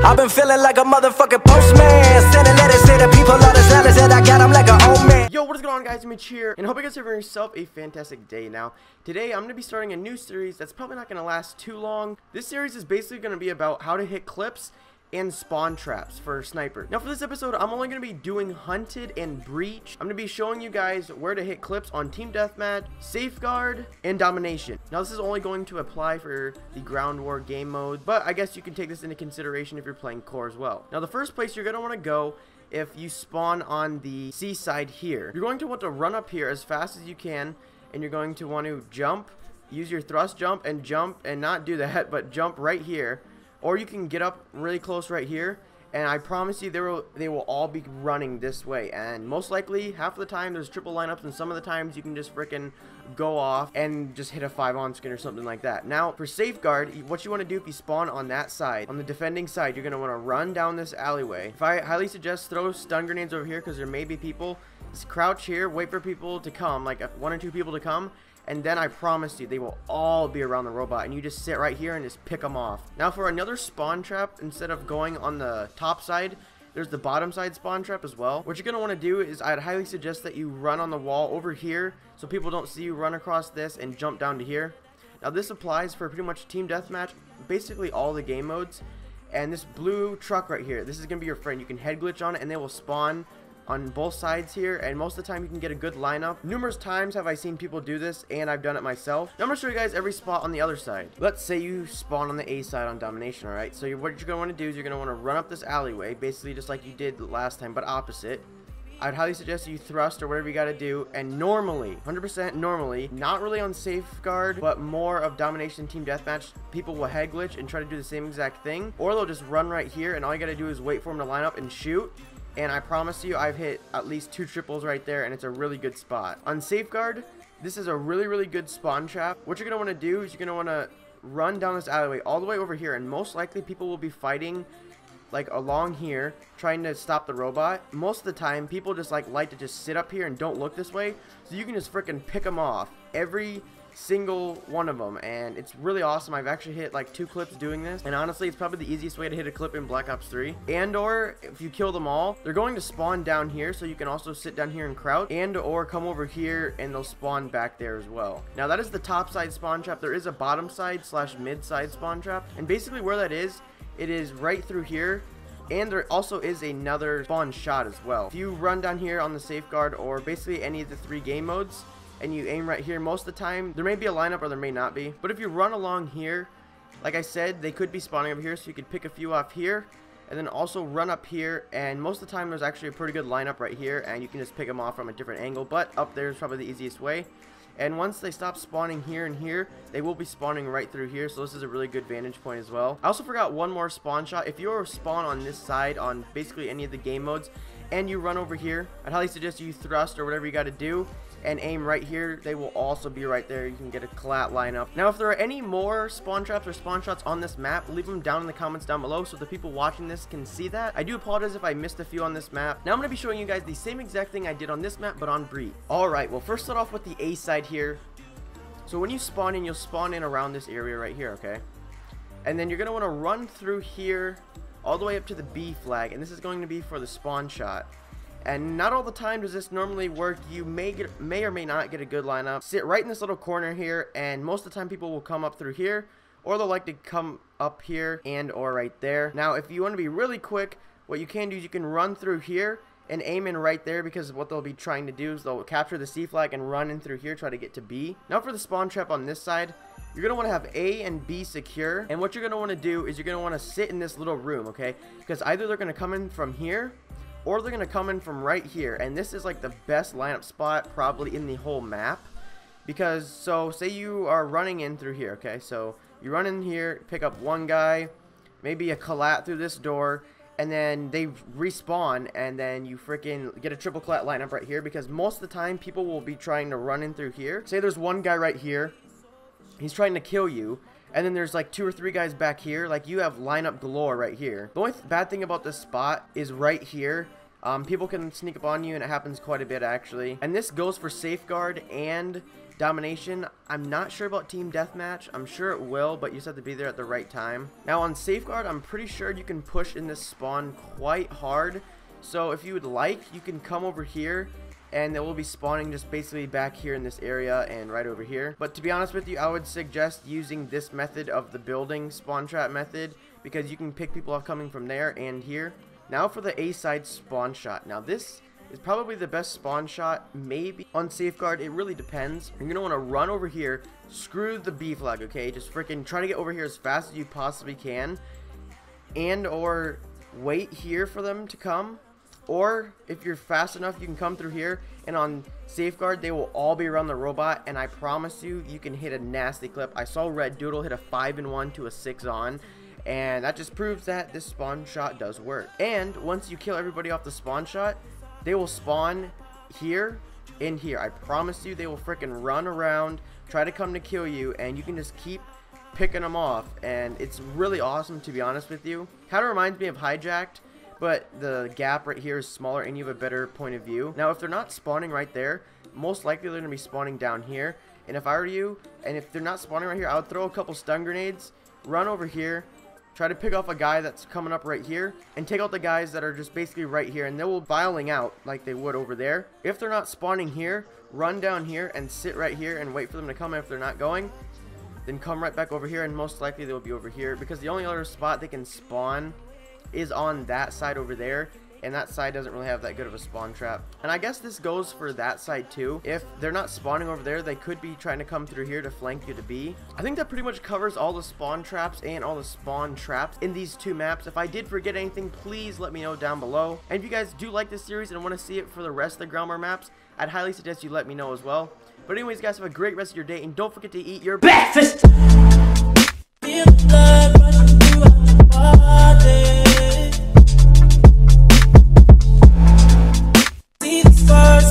I've been feeling like a motherfucking postman, sending letters to the people, all the sellers that I got, I'm like an old man. Yo, what is going on, guys? Image here, and hope you guys are having yourself a fantastic day. Now, today I'm going to be starting a new series that's probably not going to last too long. This series is basically going to be about how to hit clips and spawn traps for sniper. Now for this episode, I'm only going to be doing hunted and breach. I'm going to be showing you guys where to hit clips on team deathmatch, safeguard, and domination. Now this is only going to apply for the ground war game mode, but I guess you can take this into consideration if you're playing core as well. Now the first place you're going to want to go if you spawn on the C side here, you're going to want to run up here as fast as you can, and you're going to want to jump, use your thrust jump and not do that, but jump right here. Or you can get up really close right here, and I promise you they will all be running this way. And most likely, half of the time there's triple lineups, and some of the times you can just freaking go off and just hit a 5-on screen or something like that. Now, for safeguard, what you want to do if you spawn on that side, on the defending side, you're going to want to run down this alleyway. If I highly suggest throw stun grenades over here because there may be people. Just crouch here, wait for people to come, like 1 or 2 people to come. And then I promise you, they will all be around the robot, and you just sit right here and just pick them off. Now for another spawn trap, instead of going on the top side, there's the bottom side spawn trap as well. What you're going to want to do is I'd highly suggest that you run on the wall over here so people don't see you run across this and jump down to here. Now this applies for pretty much team deathmatch, basically all the game modes. And this blue truck right here, this is going to be your friend. You can head glitch on it and they will spawn on both sides here, and most of the time you can get a good lineup. Numerous times have I seen people do this, and I've done it myself. Now I'm going to show you guys every spot on the other side. Let's say you spawn on the A side on domination, alright? So what you're going to want to do is you're going to want to run up this alleyway, basically just like you did last time, but opposite. I'd highly suggest you thrust or whatever you got to do, and normally, 100% normally, not really on safeguard, but more of domination team deathmatch, people will head glitch and try to do the same exact thing, or they'll just run right here, and all you got to do is wait for them to line up and shoot. And I promise you, I've hit at least 2 triples right there, and it's a really good spot. On safeguard, this is a really good spawn trap. What you're going to want to do is you're going to want to run down this alleyway all the way over here, and most likely people will be fighting like along here, trying to stop the robot. Most of the time, people just like to just sit up here and don't look this way, so you can just freaking pick them off. Every single one of them, and it's really awesome. I've actually hit like 2 clips doing this, and honestly it's probably the easiest way to hit a clip in Black Ops 3. And or if you kill them all, they're going to spawn down here, so you can also sit down here and crouch, and or come over here and they'll spawn back there as well. Now that is the top side spawn trap. There is a bottom side / mid side spawn trap, and basically where that is, it is right through here. And there also is another spawn shot as well. If you run down here on the safeguard or basically any of the 3 game modes, and you aim right here, most of the time there may be a lineup or there may not be, but if you run along here, like I said, they could be spawning over here, so you could pick a few off here and then also run up here, and most of the time there's actually a pretty good lineup right here, and you can just pick them off from a different angle, but up there is probably the easiest way. And once they stop spawning here and here, they will be spawning right through here, so this is a really good vantage point as well. I also forgot one more spawn shot. If you're spawn on this side on basically any of the game modes and you run over here, I'd highly suggest you thrust or whatever you got to do and aim right here. They will also be right there. You can get a collat lineup. Now if there are any more spawn traps or spawn shots on this map, leave them down in the comments down below so the people watching this can see that. I do apologize if I missed a few on this map. Now I'm going to be showing you guys the same exact thing I did on this map, but on Breach. Alright, well first start off with the A side here. So when you spawn in, you'll spawn in around this area right here, okay? And then you're going to want to run through here all the way up to the B flag, and this is going to be for the spawn shot. And not all the time does this normally work. You may or may not get a good lineup. Sit right in this little corner here, and most of the time people will come up through here, or they'll like to come up here and or right there. Now if you want to be really quick, what you can do is you can run through here and aim in right there, because what they'll be trying to do is they'll capture the C flag and run in through here, try to get to B. Now for the spawn trap on this side, you're going to want to have A and B secure, and what you're going to want to do is you're going to want to sit in this little room, okay? Because either they're going to come in from here, or they're going to come in from right here, and this is like the best lineup spot probably in the whole map. Because, so say you are running in through here, okay? So you run in here, pick up one guy, maybe a collat through this door, and then they respawn, and then you freaking get a triple collat lineup right here, because most of the time people will be trying to run in through here. Say there's one guy right here, he's trying to kill you, and then there's like 2 or 3 guys back here. Like you have lineup galore right here. The only bad thing about this spot is right here. People can sneak up on you, and it happens quite a bit actually. And this goes for safeguard and domination. I'm not sure about team deathmatch. I'm sure it will, but you just have to be there at the right time. Now on safeguard, I'm pretty sure you can push in this spawn quite hard. So if you would like, you can come over here, and they will be spawning just basically back here in this area and right over here. But to be honest with you, I would suggest using this method of the building spawn trap method, because you can pick people off coming from there and here. Now for the A side spawn shot. Now this is probably the best spawn shot, maybe on safeguard. It really depends. You're gonna want to run over here, screw the B flag, okay? Just freaking try to get over here as fast as you possibly can, and or wait here for them to come. Or if you're fast enough, you can come through here, and on safeguard they will all be around the robot, and I promise you, you can hit a nasty clip. I saw Red Doodle hit a 5-1 to a 6-on, and that just proves that this spawn shot does work. And once you kill everybody off the spawn shot, they will spawn here and here. I promise you, they will freaking run around, try to come to kill you, and you can just keep picking them off, and it's really awesome, to be honest with you. Kind of reminds me of Hijacked, but the gap right here is smaller and you have a better point of view. Now if they're not spawning right there, most likely they're going to be spawning down here. And if I were you, and if they're not spawning right here, I would throw a couple stun grenades, run over here, try to pick off a guy that's coming up right here, and take out the guys that are just basically right here, and they will filing out like they would over there. If they're not spawning here, run down here and sit right here and wait for them to come. And if they're not going, then come right back over here, and most likely they'll be over here, because the only other spot they can spawn is on that side over there, and that side doesn't really have that good of a spawn trap. And I guess this goes for that side too. If they're not spawning over there, they could be trying to come through here to flank you to B. I think that pretty much covers all the spawn traps and all the spawn traps in these two maps. If I did forget anything, please let me know down below. And if you guys do like this series and want to see it for the rest of the ground war maps, I'd highly suggest you let me know as well. But anyways, guys, have a great rest of your day, and don't forget to eat your breakfast. See the stars